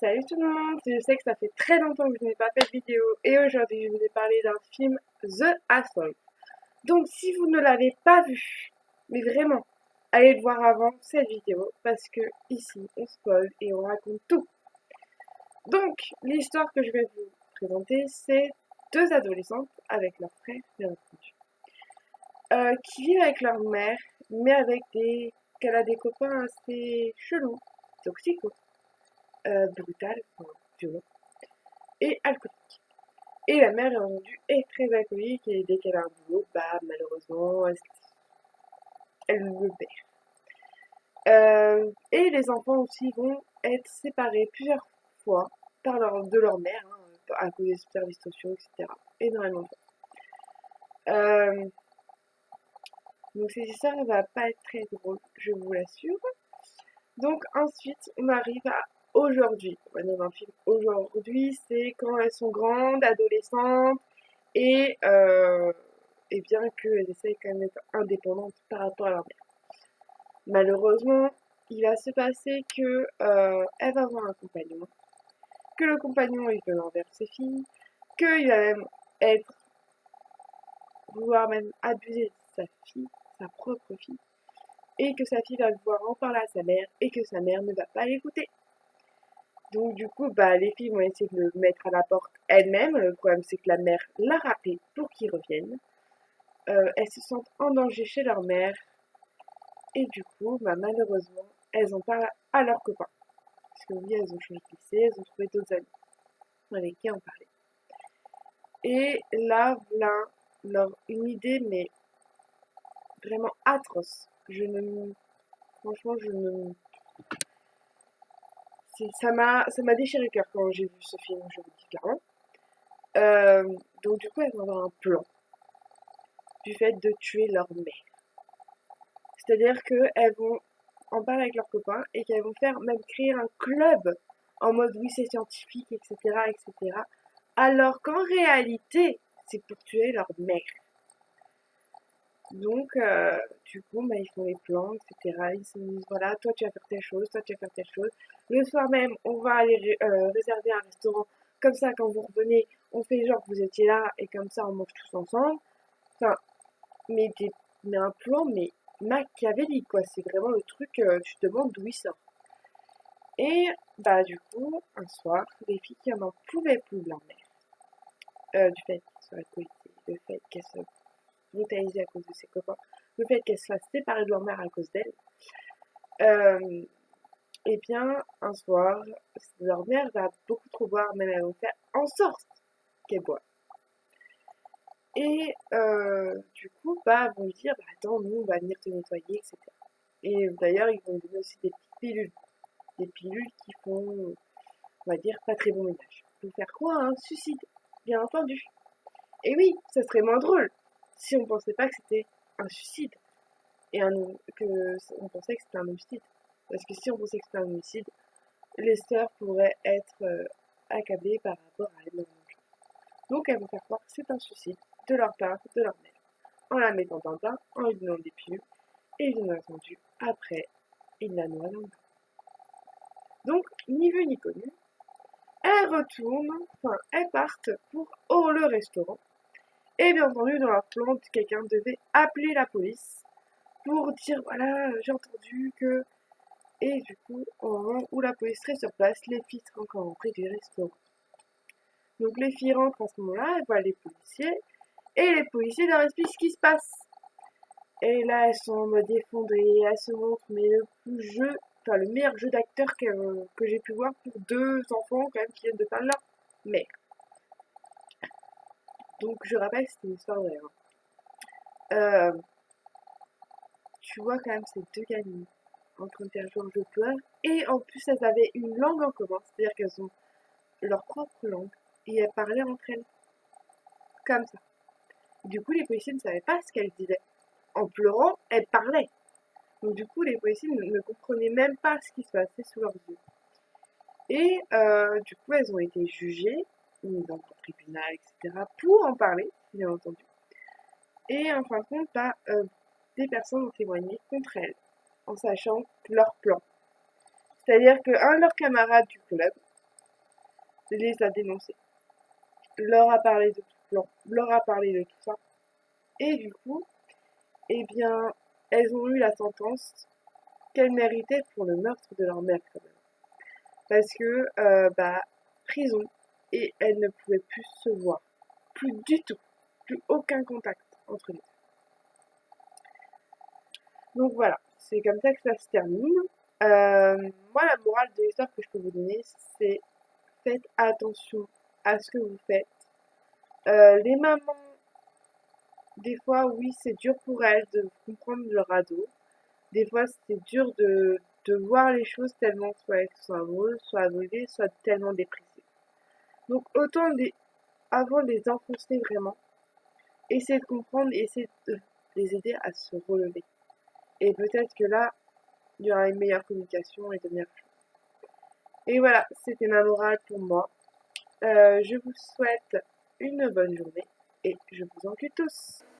Salut tout le monde, je sais que ça fait très longtemps que je n'ai pas fait de vidéo et aujourd'hui je vous ai parlé d'un film The Assault. Donc si vous ne l'avez pas vu, mais vraiment, allez le voir avant cette vidéo parce que ici on spoil et on raconte tout. Donc l'histoire que je vais vous présenter c'est deux adolescentes avec leur frère bien entendu, qui vivent avec leur mère mais avec qu'elle a des copains assez chelous, toxicaux, brutales, enfin, violents et alcooliques. Et la mère, bien entendu, est très alcoolique et dès qu'elle a un boulot, bah malheureusement, elle le perd. Et les enfants aussi vont être séparés plusieurs fois de leur mère, hein, à cause des services sociaux, etc. Énormément de fois. Euh, donc cette histoire ne va pas être très drôle, je vous l'assure. Donc ensuite, on arrive à aujourd'hui. On va dans un film aujourd'hui, c'est quand elles sont grandes, adolescentes, et, euh, et bien qu'elles essayent quand même d'être indépendantes par rapport à leur mère. Malheureusement, il va se passer que elle va avoir un compagnon, que le compagnon est violent envers ses filles, qu'il va même être, vouloir même abuser de sa fille, sa propre fille, et que sa fille va devoir en parler à sa mère, et que sa mère ne va pas l'écouter. Donc du coup, bah, les filles vont essayer de le mettre à la porte elles-mêmes. Le problème, c'est que la mère l'a rappelé pour qu'il revienne. Elles se sentent en danger chez leur mère. Et du coup, bah, malheureusement, elles en parlent à leurs copains. Parce que oui, elles ont changé de lycée, elles ont trouvé d'autres amis avec qui en parler. Et là, voilà une idée, mais vraiment atroce. Franchement, ça m'a déchiré le cœur quand j'ai vu ce film, je vous dis clairement. Donc du coup, elles vont avoir un plan du fait de tuer leur mère. C'est-à-dire qu'elles vont en parler avec leurs copains et qu'elles vont faire même créer un club en mode oui c'est scientifique, etc., etc. Alors qu'en réalité, c'est pour tuer leur mère. Donc, du coup, bah, ils font les plans, etc. Ils se disent, voilà, toi tu vas faire telle chose, toi tu vas faire telle chose. Le soir même, on va aller réserver un restaurant. Comme ça, quand vous revenez, on fait genre que vous étiez là et comme ça, on mange tous ensemble. Enfin, mais, mais un plan, mais machiavélique, quoi. C'est vraiment le truc, tu te demandes d'où il sort. Et, bah, du coup, un soir, les filles qui n'en pouvaient plus de leur mère, du fait qu'elles soient alcoolisées, le fait qu'elles soient brutalisées à cause de ses copains, le fait qu'elles soient séparées de leur mère à cause d'elle, et bien, un soir, leur mère va beaucoup trop boire, même elles vont faire en sorte qu'elle boive. Et du coup, bah, vont lui dire, bah, attends, nous, on va venir te nettoyer, etc. Et d'ailleurs, ils vont lui donner aussi des petites pilules. Des pilules qui font, on va dire, pas très bon ménage. Pour faire quoi un suicide, bien entendu. Et oui, ça serait moins drôle si on pensait pas que c'était un suicide et on pensait que c'était un homicide. Parce que si on pensait que c'était un homicide, les sœurs pourraient être accablées par rapport à elle. Donc elles vont faire croire que c'est un suicide de leur part, de leur mère, en la mettant dans le bain, en lui donnant des pilules, et bien entendu, après, ils la noient dans le bain. Donc, ni vu ni connu, elles partent pour le restaurant. Et bien entendu, dans leur plan, quelqu'un devait appeler la police pour dire voilà, j'ai entendu que. Et du coup, au moment où la police serait sur place, les filles seraient encore rentrées du restaurant. Donc les filles rentrent à ce moment-là, elles voient les policiers, et les policiers leur expliquent ce qui se passe. Et là, elles sont en mode effondrées, elles se montrent, mais le meilleur jeu d'acteur que j'ai pu voir pour deux enfants quand même qui viennent de faire leur mère. Donc je rappelle que c'était une histoire vraie. Hein. Tu vois quand même ces deux gamines en train de faire genre je pleure. Et en plus, elles avaient une langue en commun, c'est-à-dire qu'elles ont leur propre langue et elles parlaient entre elles comme ça. Du coup, les policiers ne savaient pas ce qu'elles disaient. En pleurant, elles parlaient. Donc du coup, les policiers ne comprenaient même pas ce qui se passait sous leurs yeux. Et du coup, elles ont été jugées, mises dans le tribunal, etc., pour en parler, bien entendu. Et en fin de compte, des personnes ont témoigné contre elles, en sachant leur plan. C'est-à-dire qu'un de leurs camarades du club les a dénoncés, leur a parlé de tout plan, leur a parlé de tout ça. Et du coup, eh bien, elles ont eu la sentence qu'elles méritaient pour le meurtre de leur mère quand même. Parce que, prison, et elles ne pouvaient plus se voir. Plus du tout. Plus aucun contact entre nous. Donc voilà, c'est comme ça que ça se termine. Moi, la morale de l'histoire que je peux vous donner, c'est faites attention à ce que vous faites. Les mamans, des fois, oui, c'est dur pour elles de comprendre leur ado. Des fois, c'est dur de voir les choses tellement soit elles sont amoureuses, soit aveuglées, soit tellement dépressives. Donc autant avant de les enfoncer vraiment, essayer de comprendre et essayer de les aider à se relever. Et peut-être que là, il y aura une meilleure communication et de meilleures choses. Et voilà, c'était ma morale pour moi. Je vous souhaite une bonne journée et je vous en tous.